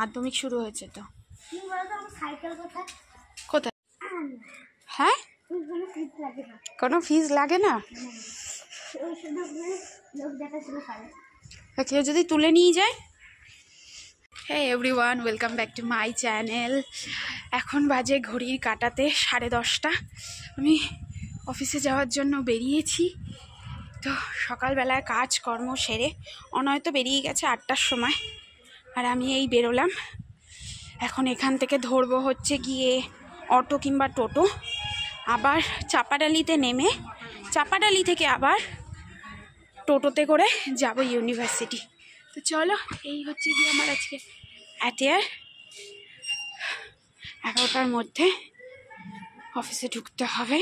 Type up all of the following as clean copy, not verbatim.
মাধ্যমিক শুরু হয়েছে তো। কোথায়? হ্যাঁ, কোনো ফিজ লাগে না। কেউ যদি তুলে নিয়ে যায়। হ্যাঁ everyone, welcome back to my channel. এখন বাজে ঘড়ির কাঁটাতে 10:30। আমি অফিসে যাওয়ার জন্য বেরিয়েছি। তো সকালবেলায় কাজকর্ম সেরে অনয় তো বেরিয়ে গেছে 8টার সময়, আর আমি এই বেরোলাম। এখন এখান থেকে ধরবো হচ্ছে গিয়ে অটো কিংবা টোটো, আবার চাপাডালিতে নেমে চাপাডালি থেকে আবার টোটোতে করে যাব ইউনিভার্সিটি। তো চলো, এই হচ্ছে গিয়ে আমার আজকে অ্যাটেয়ার। 11টার মধ্যে অফিসে ঢুকতে হবে।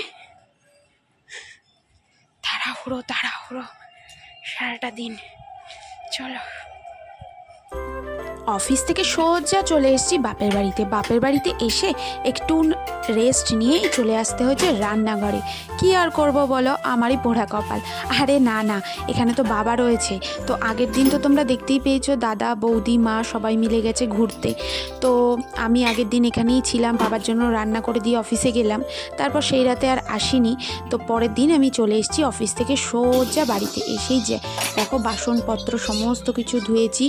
তাড়াহুড়ো সারাটা দিন। চলো, অফিস থেকে সোজা চলে এসেছি বাপের বাড়িতে এসে একটু রেস্ট নিয়েই চলে আসতে হয়েছে রান্নাঘরে। কি আর করব বলো, আমারই পোড়া কপাল। আরে না, এখানে তো বাবা রয়েছে। তো আগের দিন তো তোমরা দেখতেই পেয়েছো, দাদা বৌদি মা সবাই মিলে গেছে ঘুরতে। তো আমি আগের দিন এখানেই ছিলাম, বাবার জন্য রান্না করে দিয়ে অফিসে গেলাম। তারপর সেই রাতে আর আসিনি। তো পরের দিন আমি চলে এসেছি অফিস থেকে সোজা বাড়িতে। এসেই যে দেখো বাসনপত্র সমস্ত কিছু ধুয়েছি।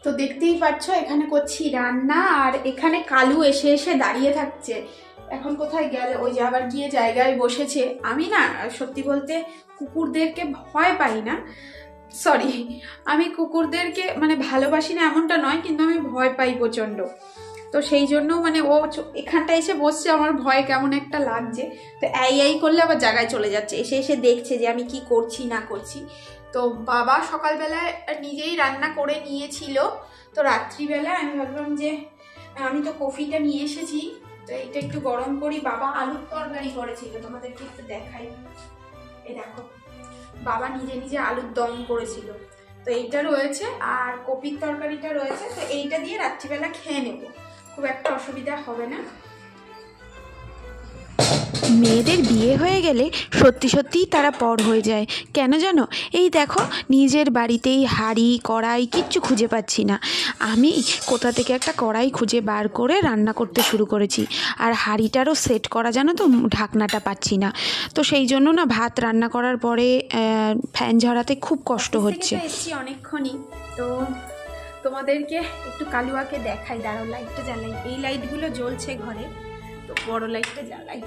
তো দেখতেই পাচ্ছ এখানে করছি রান্না, আর এখানে কালু এসে দাঁড়িয়ে থাকছে। এখন কোথায় গেল? ওই যে আবার গিয়ে জায়গায় বসেছে। আমি না সত্যি বলতে কুকুরদেরকে ভয় পাই না, সরি, আমি কুকুরদেরকে মানে ভালোবাসি না এমনটা নয়, কিন্তু আমি ভয় পাই প্রচন্ড। তো সেই জন্য মানে ও এখানটা এসে বসছে, আমার ভয় কেমন একটা লাগছে। তো এই করলে আবার জায়গায় চলে যাচ্ছে, এসে দেখছে যে আমি কি করছি না করছি। তো বাবা সকালবেলায় নিজেই রান্না করে নিয়েছিল। তো রাত্রিবেলায় আমি ভাবলাম যে আমি তো কফিটা নিয়ে এসেছি, তো এটা একটু গরম করি। বাবা আলুর তরকারি করেছিল, তোমাদেরকে একটু দেখাই। এই দেখো, বাবা নিজে আলুর দম করেছিল। তো এইটা রয়েছে, আর কপির তরকারিটা রয়েছে। তো এইটা দিয়ে রাত্রিবেলা খেয়ে নেব, খুব একটা অসুবিধা হবে না। মেয়েদের বিয়ে হয়ে গেলে সত্যিই তারা পর হয়ে যায়। কেন জানো? এই দেখো, নিজের বাড়িতেই হাঁড়ি কড়াই কিচ্ছু খুঁজে পাচ্ছি না। আমি কোথা থেকে একটা কড়াই খুঁজে বার করে রান্না করতে শুরু করেছি, আর হাঁড়িটারও সেট করা জানো তো ঢাকনাটা পাচ্ছি না। তো সেই জন্য না ভাত রান্না করার পরে ফ্যান ঝরাতে খুব কষ্ট হচ্ছে। এসছি অনেকক্ষণই। তো তোমাদেরকে একটু কালুয়াকে দেখাই, দাঁড়াও লাইটটা জ্বালাই। এই লাইটগুলো জ্বলছে ঘরে, তো বড় লাইটটা জ্বালাই।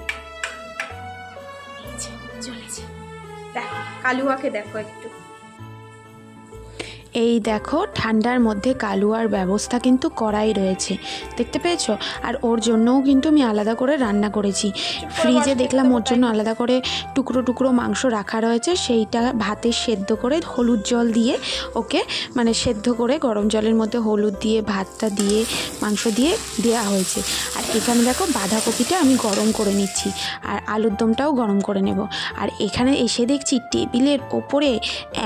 চলেছে, দেখো কালুয়াকে দেখো একটু। এই দেখো, ঠান্ডার মধ্যে কালুয়ার ব্যবস্থা কিন্তু করাই রয়েছে, দেখতে পেয়েছো? আর ওর জন্যও কিন্তু আমি আলাদা করে রান্না করেছি। ফ্রিজে দেখলাম ওর জন্য আলাদা করে টুকরো মাংস রাখা রয়েছে। সেইটা ভাতে সেদ্ধ করে হলুদ জল দিয়ে ওকে মানে সেদ্ধ করে গরম জলের মধ্যে হলুদ দিয়ে ভাতটা দিয়ে মাংস দিয়ে দেওয়া হয়েছে। আর এখানে দেখো বাঁধাকপিটা আমি গরম করে নিচ্ছি, আর আলুর দমটাও গরম করে নেব। আর এখানে এসে দেখছি টেবিলের ওপরে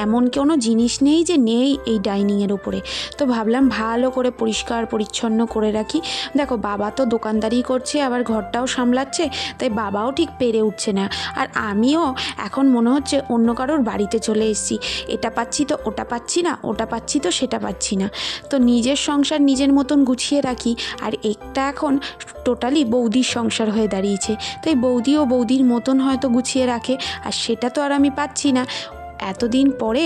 এমন কোনো জিনিস নেই যে নেই এই ডাইনিংয়ের উপরে। তো ভাবলাম ভালো করে পরিষ্কার পরিচ্ছন্ন করে রাখি। দেখো বাবা তো দোকানদারি করছে, আবার ঘরটাও সামলাচ্ছে, তাই বাবাও ঠিক পেরে উঠছে না। আর আমিও এখন মনে হচ্ছে অন্য কারোর বাড়িতে চলে এসেছি। এটা পাচ্ছি তো ওটা পাচ্ছি না, ওটা পাচ্ছি তো সেটা পাচ্ছি না। তো নিজের সংসার নিজের মতন গুছিয়ে রাখি। আর একটা এখন টোটালি বৌদির সংসার হয়ে দাঁড়িয়েছে, তাই বৌদিও বৌদির মতন হয়তো গুছিয়ে রাখে, আর সেটা তো আর আমি পাচ্ছি না। এতদিন পরে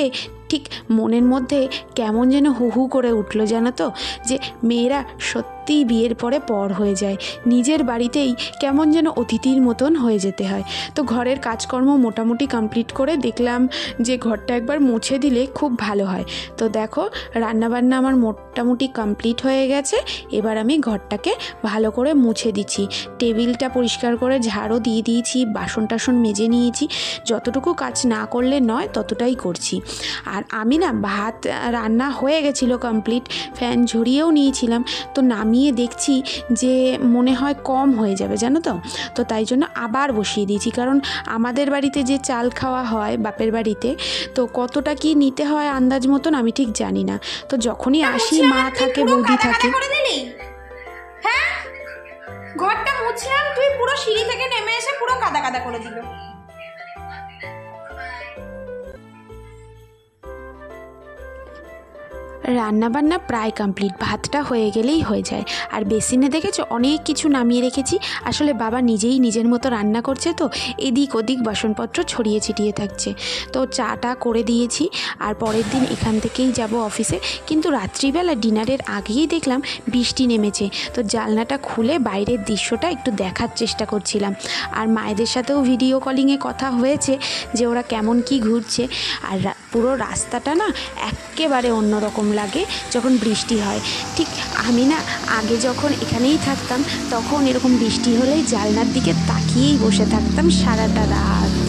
ঠিক মনের মধ্যে কেমন যেন হু করে উঠলো, জানো তো, যে মেয়েরা সত্যিই বিয়ের পরে পর হয়ে যায়। নিজের বাড়িতেই কেমন যেন অতিথির মতন হয়ে যেতে হয়। তো ঘরের কাজকর্ম মোটামুটি কমপ্লিট করে দেখলাম যে ঘরটা একবার মুছে দিলে খুব ভালো হয়। তো দেখো রান্নাবান্না আমার মোটামুটি কমপ্লিট হয়ে গেছে। এবার আমি ঘরটাকে ভালো করে মুছে দিচ্ছি। টেবিলটা পরিষ্কার করে ঝাড়ু দিয়ে দিয়েছি, বাসন টাসন মেজে নিয়েছি। যতটুকু কাজ না করলে নয় ততটাই করছি। আর আমি না ভাত রান্না হয়ে গেছিলো কমপ্লিট, ফ্যান ঝরিয়েও নিয়েছিলাম। তো নামিয়ে দেখছি যে মনে হয় কম হয়ে যাবে, জানো তো। তো তাই জন্য আবার বসিয়ে দিয়েছি, কারণ আমাদের বাড়িতে যে চাল খাওয়া হয় বাপের বাড়িতে, তো কতটা কি নিতে হয় আন্দাজ মতন আমি ঠিক জানি না। তো যখনই আসি মা থাকে বৌদি থাকে। হ্যাঁ, ঘরটা মুছলাম, তুই পুরো সিঁড়ি থেকে নেমে এসে পুরো কাদা করে দিল। রান্নাবান্না প্রায় কমপ্লিট, ভাতটা হয়ে গেলেই হয়ে যায়। আর বেসিনে দেখেছো অনেক কিছু নামিয়ে রেখেছি। আসলে বাবা নিজেই নিজের মতো রান্না করছে, তো এদিক ওদিক বাসনপত্র ছড়িয়ে ছিটিয়ে থাকছে। তো চাটা করে দিয়েছি, আর পরের দিন এখান থেকেই যাব অফিসে। কিন্তু রাত্রিবেলা ডিনারের আগেই দেখলাম বৃষ্টি নেমেছে, তো জানলাটা খুলে বাইরের দৃশ্যটা একটু দেখার চেষ্টা করছিলাম। আর মায়েদের সাথেও ভিডিও কলিংয়ে কথা হয়েছে যে ওরা কেমন কি ঘুরছে। আর পুরো রাস্তাটা না একেবারে অন্যরকম লাগে যখন বৃষ্টি হয়। ঠিক আমি না আগে যখন এখানেই থাকতাম তখন এরকম বৃষ্টি হলেই জানলার দিকে তাকিয়েই বসে থাকতাম সারাটা রাত।